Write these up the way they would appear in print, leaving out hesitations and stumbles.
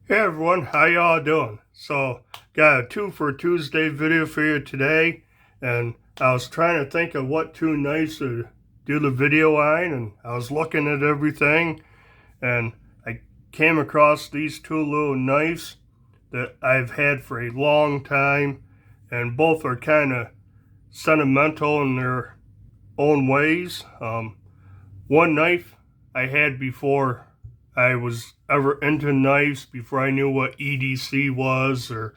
Hey everyone, how y'all doing? So, got a 2 for Tuesday video for you today, and I was trying to think of what two knives to do the video on, and I was looking at everything, and I came across these two little knives that I've had for a long time, and both are kind of sentimental in their own ways. One knife I had before I was ever into knives, before I knew what EDC was, or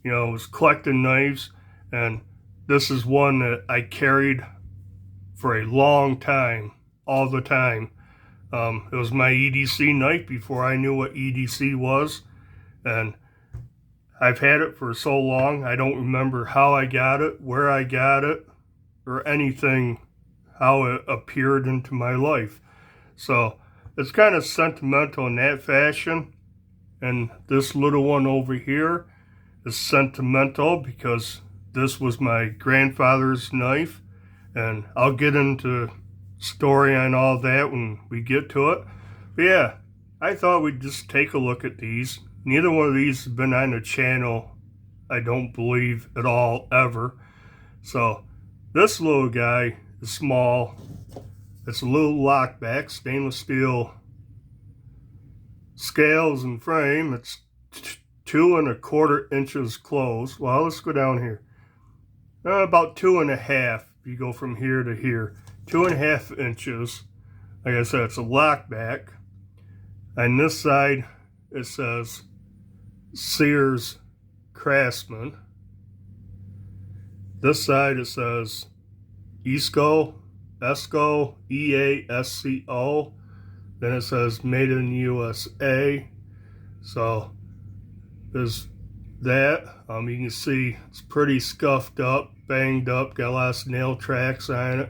was collecting knives. And this is one that I carried for a long time, all the time. It was my EDC knife before I knew what EDC was, and I've had it for so long I don't remember how I got it, where I got it, or anything, how it appeared into my life. So it's kind of sentimental in that fashion. And this little one over here is sentimental because this was my grandfather's knife. And I'll get into story on all that when we get to it. But yeah, I thought we'd just take a look at these. Neither one of these has been on the channel, I don't believe, at all, ever. So this little guy is small. It's a little lockback, stainless steel scales and frame. It's 2¼ inches closed. Well, let's go down here. About 2½. You go from here to here. 2½ inches. Like I said, it's a lockback. On this side, it says Sears Craftsman. This side, it says Esco, EASCO. Then it says Made in USA. So there's that. You can see it's pretty scuffed up, banged up, got a lot of nail tracks on it.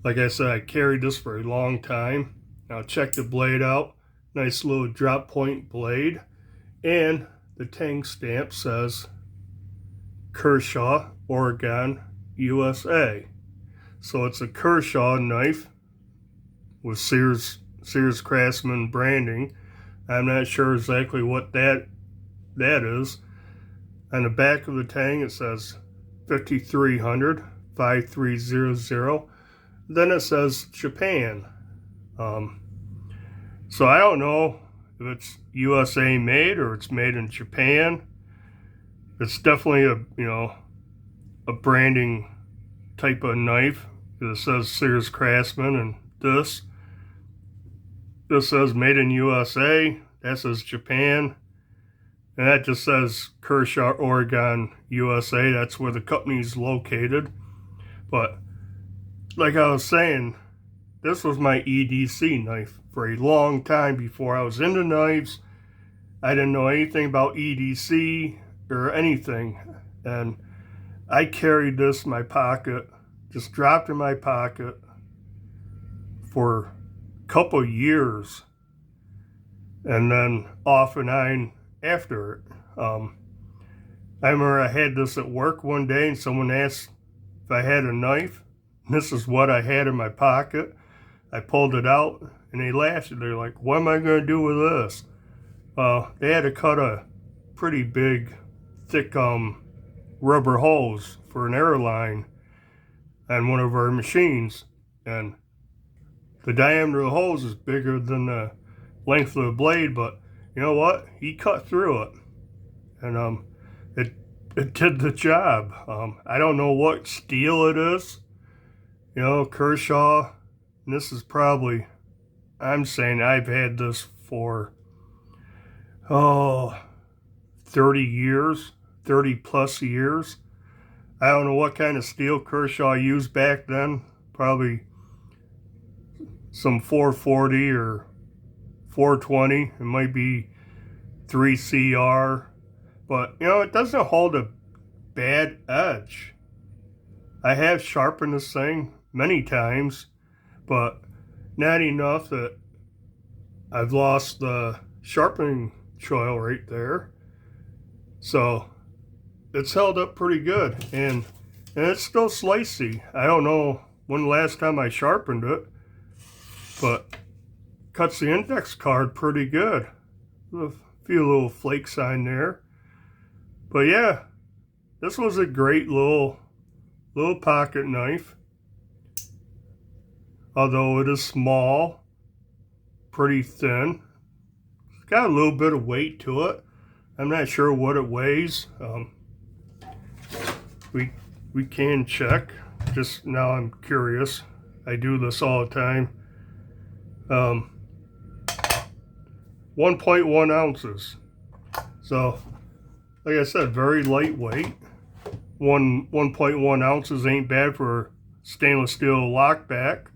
Like I said, I carried this for a long time. Now check the blade out. Nice little drop point blade. And the tang stamp says Kershaw, Oregon, USA. So it's a Kershaw knife with Sears Craftsman branding. I'm not sure exactly what that is. On the back of the tang it says 5300 5300. Then it says Japan. So I don't know if it's USA made or it's made in Japan. It's definitely a branding type of knife. It says Sears Craftsman, and this says Made in USA. That says Japan. And that just says Kershaw, Oregon, USA. That's where the company's located. But like I was saying, this was my EDC knife for a long time before I was into knives. I didn't know anything about EDC or anything. And I carried this in my pocket, just dropped in my pocket for a couple years, and then off and on after it. I remember I had this at work one day, and someone asked if I had a knife. This is what I had in my pocket. I pulled it out, and they laughed. They're like, "What am I going to do with this?" They had to cut a pretty big, thick rubber hose for an airline on one of our machines, and the diameter of the hose is bigger than the length of the blade. But you know what? He cut through it, and it did the job. I don't know what steel it is. Kershaw. And this is probably, I'm saying I've had this for 30 years, 30 plus years. I don't know what kind of steel Kershaw used back then. Probably some 440 or 420. It might be 3CR. But, it doesn't hold a bad edge. I have sharpened this thing many times, but not enough that I've lost the sharpening choil right there. So it's held up pretty good, and it's still slicey. I don't know when the last time I sharpened it, but cuts the index card pretty good. few little flakes on there. But yeah, this was a great little pocket knife. Although it is small, pretty thin. It's got a little bit of weight to it. I'm not sure what it weighs. We can check. Just now I'm curious. I do this all the time. 1.1 ounces. So, like I said, very lightweight. 1.1 ounces ain't bad for stainless steel lockback,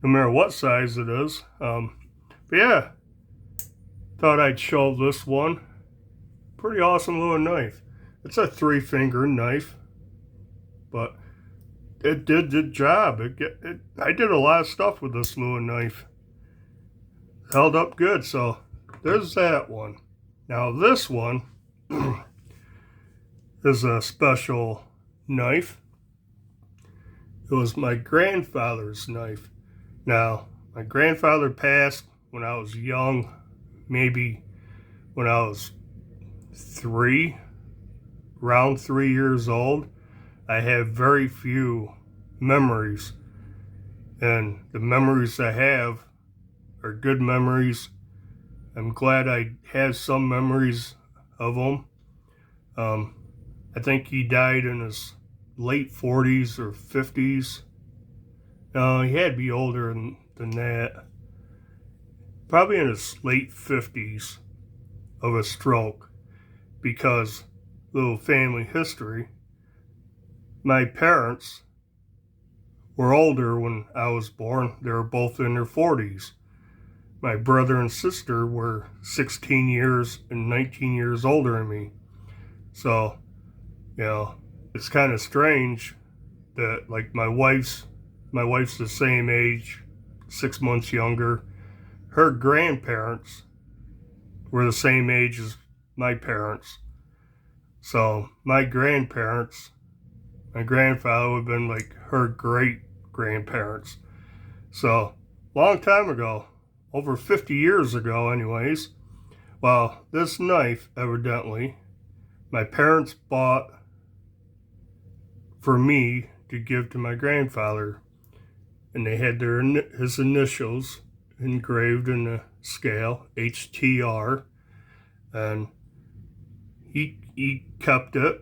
no matter what size it is. But yeah, thought I'd show this one. Pretty awesome little knife. It's a 3-finger knife, but it did the job. I did a lot of stuff with this little knife. Held up good, so there's that one. Now this one is a special knife. It was my grandfather's knife. Now, my grandfather passed when I was young, maybe when I was around 3 years old. I have very few memories, and the memories I have are good memories. I'm glad I have some memories of him. I think he died in his late 40s or 50s. No, he had to be older than that. Probably in his late 50s of a stroke. Because, little family history, my parents were older when I was born. They were both in their 40s. My brother and sister were 16 years and 19 years older than me. So, you know, it's kind of strange that, like, my wife's the same age, 6 months younger. Her grandparents were the same age as my parents. So my grandparents, my grandfather would have been like her great-grandparents. So, long time ago, over 50 years ago anyways. Well, this knife, evidently, my parents bought for me to give to my grandfather. And they had his initials engraved in the scale, HTR. And he kept it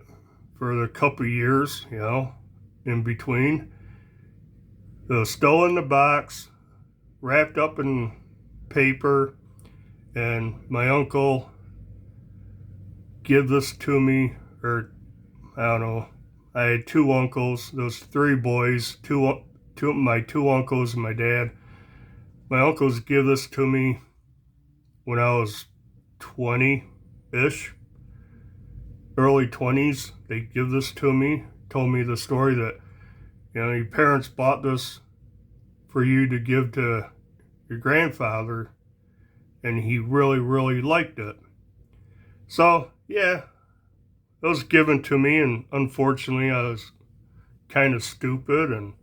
for a couple of years, you know, in between. It was still in the box, wrapped up in paper, and my uncle gave this to me, or I don't know. I had 2 uncles. Those 3 boys, my 2 uncles and my dad. My uncles gave this to me when I was 20-ish, early 20s. They give this to me, told me the story that, you know, your parents bought this for you to give to your grandfather, and he really, really liked it. So, yeah, it was given to me, and unfortunately I was kind of stupid, and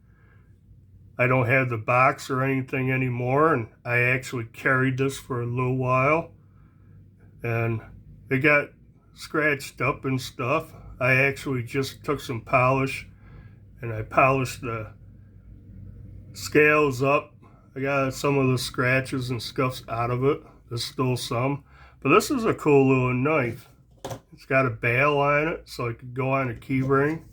I don't have the box or anything anymore, and I actually carried this for a little while, and it got scratched up and stuff. I actually just took some polish, and I polished the scales up. I got some of the scratches and scuffs out of it. There's still some, but this is a cool little knife. It's got a bail on it, so it could go on a key ring.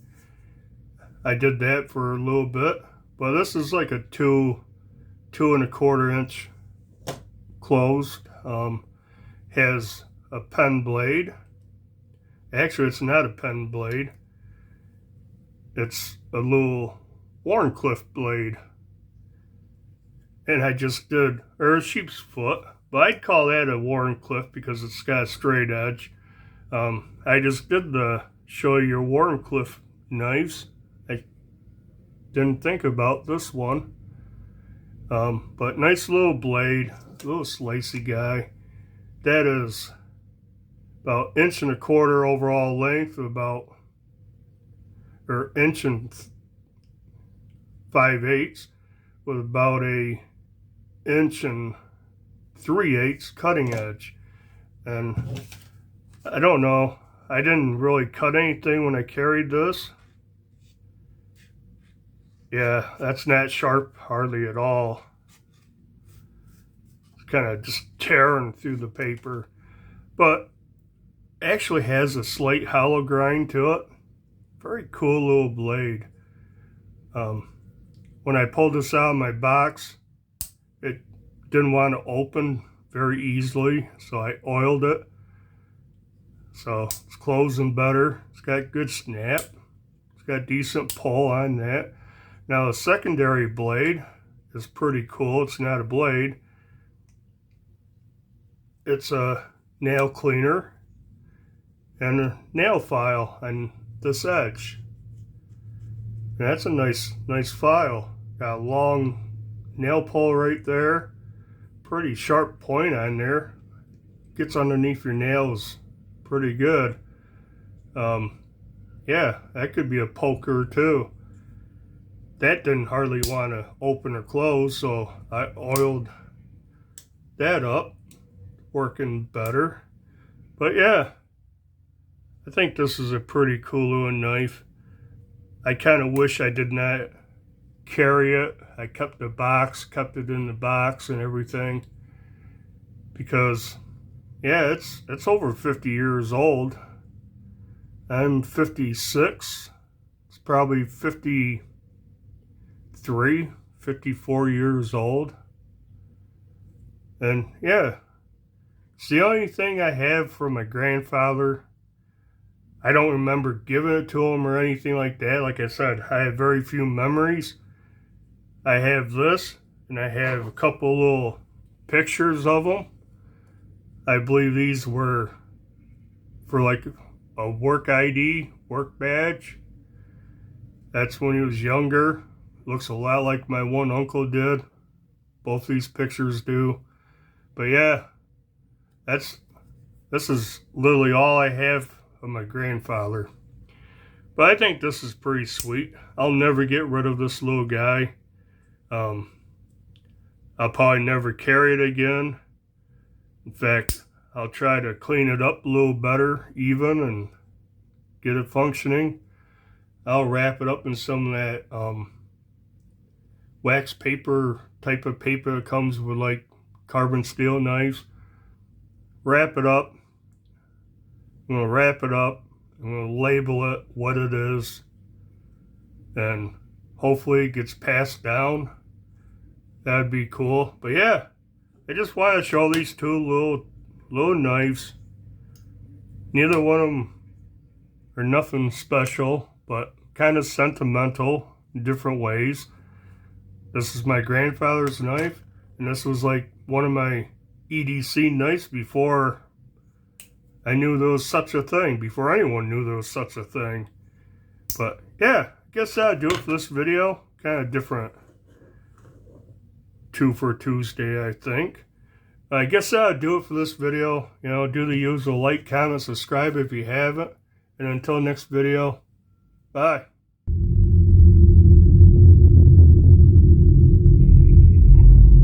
I did that for a little bit. But this is like a 2.25 inch closed. Has a pen blade. Actually, it's not a pen blade. It's a little Wharncliffe blade. And I just did, or a sheep's foot, but I'd call that a Wharncliffe because it's got a straight edge. I just did the show you your Wharncliffe knives. Didn't think about this one, but nice little blade, little slicey guy. That is about 1.25 inch overall length, or 1 5/8 inches, with about a 1 3/8 inch cutting edge. And I don't know, I didn't really cut anything when I carried this. Yeah, that's not sharp hardly at all. It's kind of just tearing through the paper. But actually has a slight hollow grind to it. Very cool little blade. When I pulled this out of my box, it didn't want to open very easily, so I oiled it. So it's closing better. It's got good snap. It's got decent pull on that. Now the secondary blade is pretty cool. It's not a blade. It's a nail cleaner and a nail file on this edge. And that's a nice file. Got a long nail pull right there. Pretty sharp point on there. Gets underneath your nails pretty good. Yeah, that could be a poker too. That didn't hardly want to open or close, so I oiled that up. Working better. But yeah, I think this is a pretty cool little knife. I kind of wish I did not carry it. I kept the box, kept it in the box and everything, because yeah, it's over 50 years old. I'm 56. It's probably 53, 54 years old. And yeah, it's the only thing I have from my grandfather. I don't remember giving it to him or anything like that. Like I said, I have very few memories. I have this, and I have a couple little pictures of him. I believe these were for like a work ID, work badge. That's when he was younger. Looks a lot like my one uncle did. Both these pictures do. But yeah, this is literally all I have of my grandfather. But I think this is pretty sweet. I'll never get rid of this little guy. I'll probably never carry it again. In fact, I'll try to clean it up a little better even and get it functioning. I'll wrap it up in some of that wax paper type of paper that comes with like carbon steel knives. Wrap it up. I'm going to wrap it up. I'm going to label it what it is. And hopefully it gets passed down. That'd be cool. But yeah, I just want to show these two little knives. Neither one of them are nothing special, but kind of sentimental in different ways. This is my grandfather's knife, and this was like one of my EDC knives before I knew there was such a thing, before anyone knew there was such a thing. But yeah, I guess that'll do it for this video. Kind of different 2 for Tuesday, I think. I guess that'll do it for this video. You know, do the usual like, comment, subscribe if you haven't. And until next video, bye.